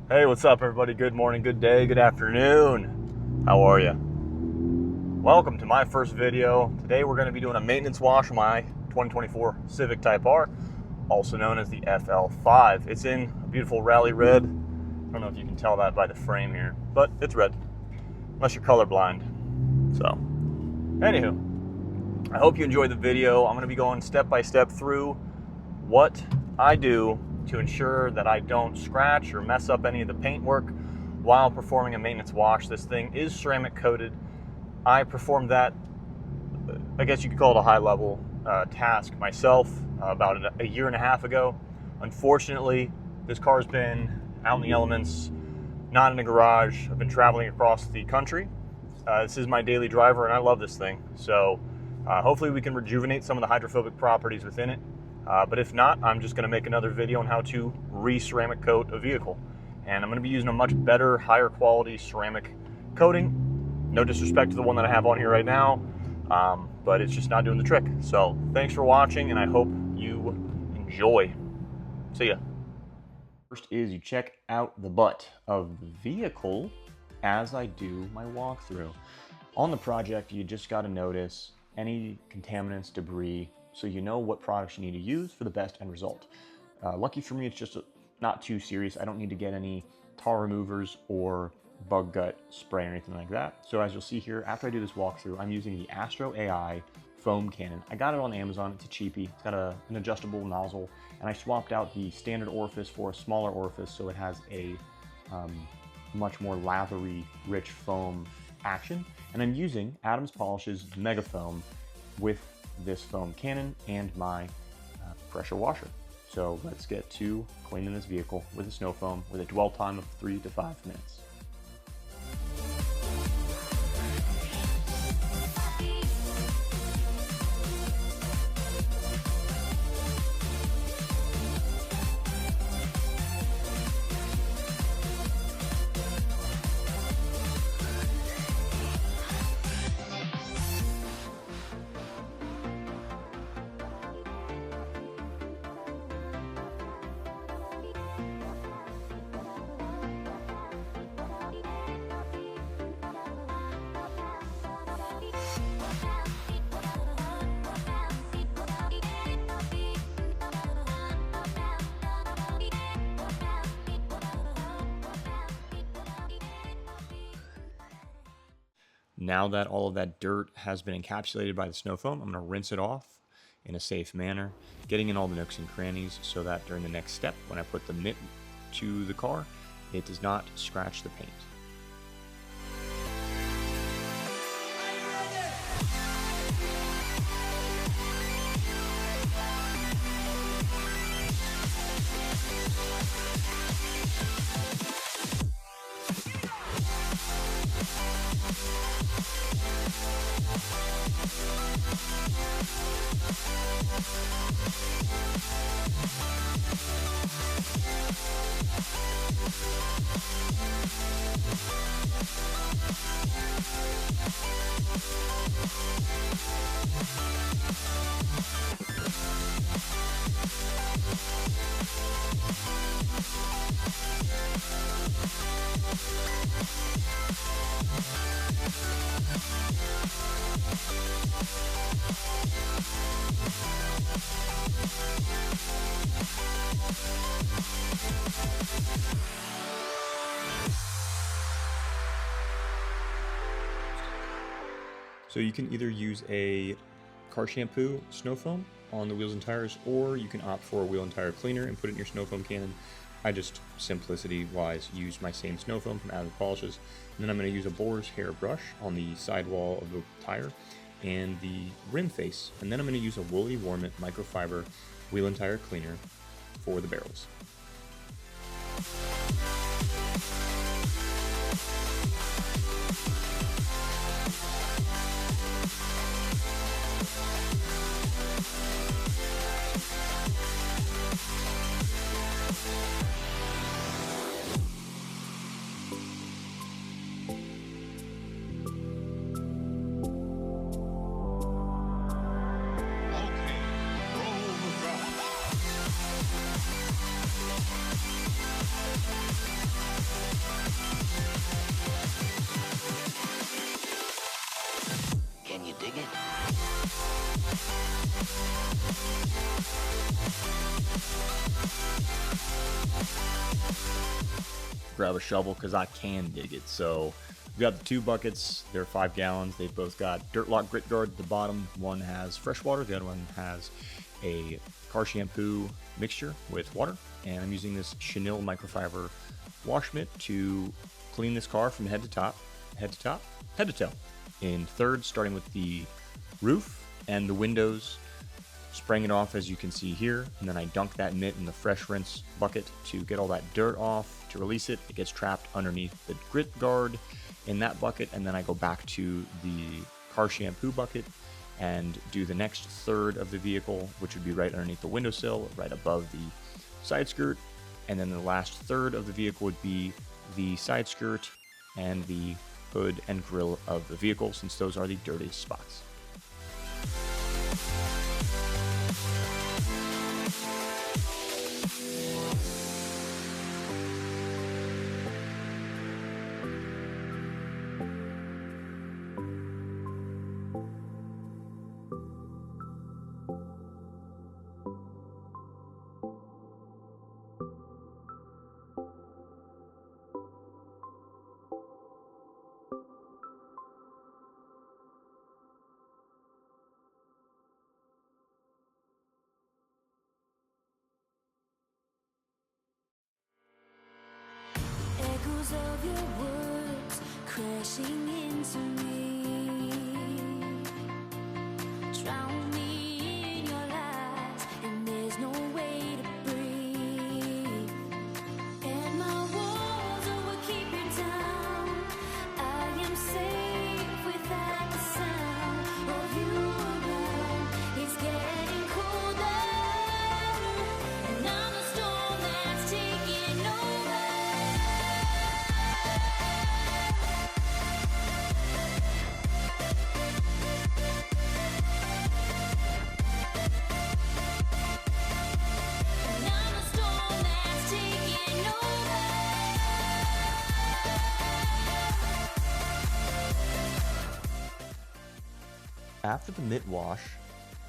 Hey, what's up, everybody? Good morning, good day, good afternoon. How are you? Welcome to my first video. Today we're going to be doing a maintenance wash on my 2024 Civic Type R, also known as the FL5. It's in a beautiful rally red. I don't know if you can tell that by the frame here, but it's red, unless you're colorblind. So, anywho, I hope you enjoyed the video. I'm going to be going step by step through what I do to ensure that I don't scratch or mess up any of the paintwork while performing a maintenance wash. This thing is ceramic coated. I performed that, I guess you could call it a high level task myself about a year and a half ago. Unfortunately, this car's been out in the elements, not in a garage. I've been traveling across the country. This is my daily driver and I love this thing. So hopefully we can rejuvenate some of the hydrophobic properties within it. But if not, I'm just going to make another video on how to re-ceramic coat a vehicle. And I'm going to be using a much better, higher quality ceramic coating. No disrespect to the one that I have on here right now, but it's just not doing the trick. So thanks for watching, and I hope you enjoy. See ya. First is you check out the butt of the vehicle as I do my walkthrough. On the project, you just got to notice any contaminants, debris, so you know what products you need to use for the best end result. Lucky for me, it's just not too serious. I don't need to get any tar removers or bug gut spray or anything like that. So as you'll see here, after I do this walkthrough, I'm using the Astro AI foam cannon. I got it on Amazon. It's a cheapie. It's got an adjustable nozzle, and I swapped out the standard orifice for a smaller orifice, so it has a much more lathery, rich foam action. And I'm using Adams Polish's Mega Foam with this foam cannon and my pressure washer. So let's get to cleaning this vehicle with a snow foam with a dwell time of 3 to 5 minutes. Now that all of that dirt has been encapsulated by the snow foam, I'm going to rinse it off in a safe manner, getting in all the nooks and crannies so that during the next step, when I put the mitt to the car, it does not scratch the paint. So you can either use a car shampoo snow foam on the wheels and tires, or you can opt for a wheel and tire cleaner and put it in your snow foam cannon. I just, simplicity wise, use my same snow foam from Adams Polishes. And then I'm going to use a boar's hair brush on the sidewall of the tire and the rim face. And then I'm going to use a Woolly Warmint microfiber wheel and tire cleaner for the barrels. grab a shovel because I can dig it. So we got the 2 buckets. They're 5 gallons. They've both got dirt lock grit guard at the bottom. One has fresh water. The other one has a car shampoo mixture with water. And I'm using this chenille microfiber wash mitt to clean this car from head to toe. In thirds, starting with the roof and the windows, spraying it off as you can see here, and then I dunk that mitt in the fresh rinse bucket to get all that dirt off. To release it, it gets trapped underneath the grit guard in that bucket, and then I go back to the car shampoo bucket and do the next third of the vehicle, which would be right underneath the windowsill, right above the side skirt, and then the last third of the vehicle would be the side skirt and the hood and grille of the vehicle, since those are the dirtiest spots. Echoes of your words crashing into me, drown me in your lies, and there's no way to breathe. And my walls will keep you down. I am safe without the sound of you around. It's getting colder, and I'm the storm that's taking over. After the mitt wash,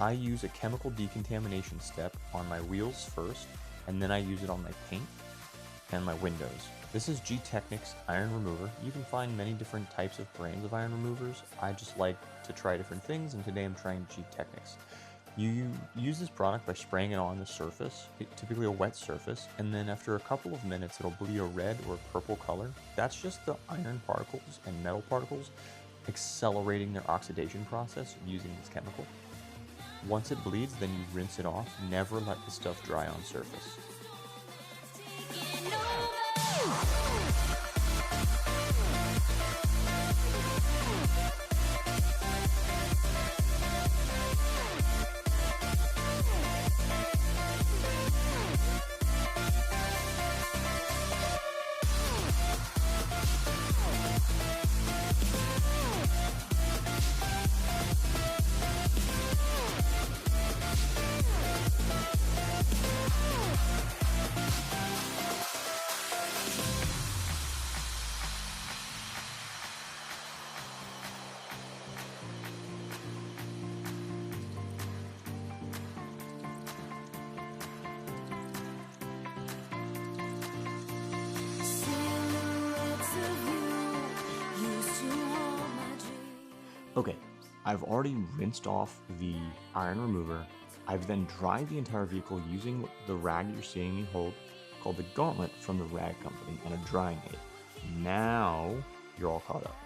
I use a chemical decontamination step on my wheels first, and then I use it on my paint and my windows. This is G-Technic's iron remover. You can find many different types of brands of iron removers. I just like to try different things, and today I'm trying G-Technic's. You use this product by spraying it on the surface, typically a wet surface, and then after a couple of minutes it'll bleed a red or purple color. That's just the iron particles and metal particles accelerating their oxidation process using this chemical. Once it bleeds, then you rinse it off. Never let the stuff dry on surface. Okay, I've already rinsed off the iron remover. I've then dried the entire vehicle using the rag you're seeing me hold, called the Gauntlet from the rag company, and a drying aid. Now you're all caught up.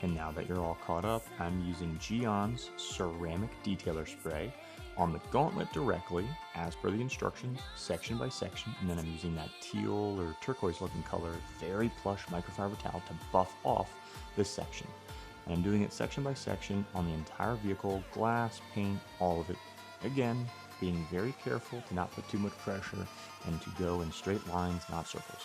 And now that you're all caught up, I'm using Gion's ceramic detailer spray on the Gauntlet directly, as per the instructions, section by section, and then I'm using that teal or turquoise looking color, very plush microfiber towel to buff off this section. And I'm doing it section by section on the entire vehicle, glass, paint, all of it. Again, being very careful to not put too much pressure and to go in straight lines, not circles.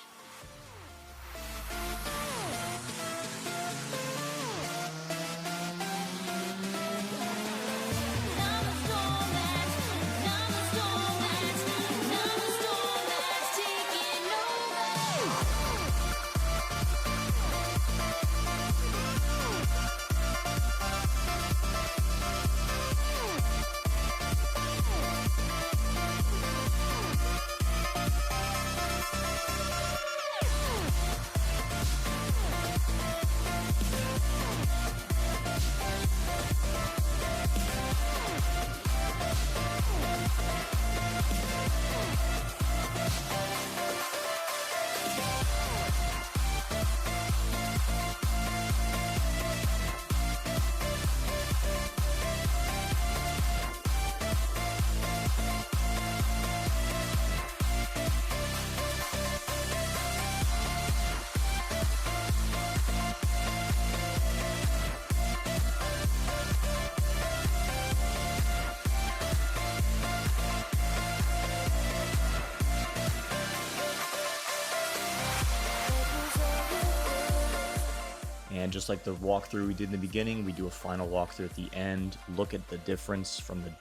And just like the walkthrough we did in the beginning, we do a final walkthrough at the end. Look at the difference from the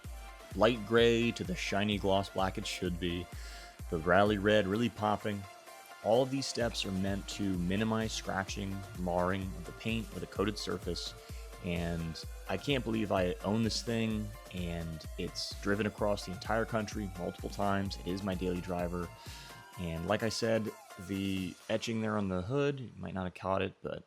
light gray to the shiny gloss black it should be. The rally red really popping. All of these steps are meant to minimize scratching, marring of the paint or the coated surface. And I can't believe I own this thing and it's driven across the entire country multiple times. It is my daily driver. And like I said, the etching there on the hood, you might not have caught it, but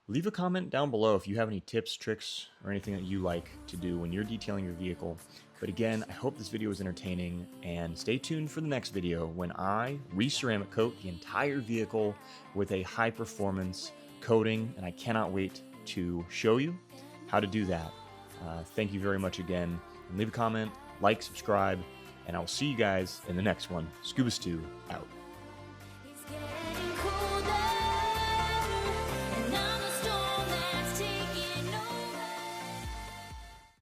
leave a comment down below if you have any tips, tricks, or anything that you like to do when you're detailing your vehicle. But again, I hope this video was entertaining, and stay tuned for the next video when I re-ceramic coat the entire vehicle with a high-performance coating, and I cannot wait to show you how to do that. Thank you very much again, and leave a comment, like, subscribe, and I'll see you guys in the next one. Scuba Stew out. It's getting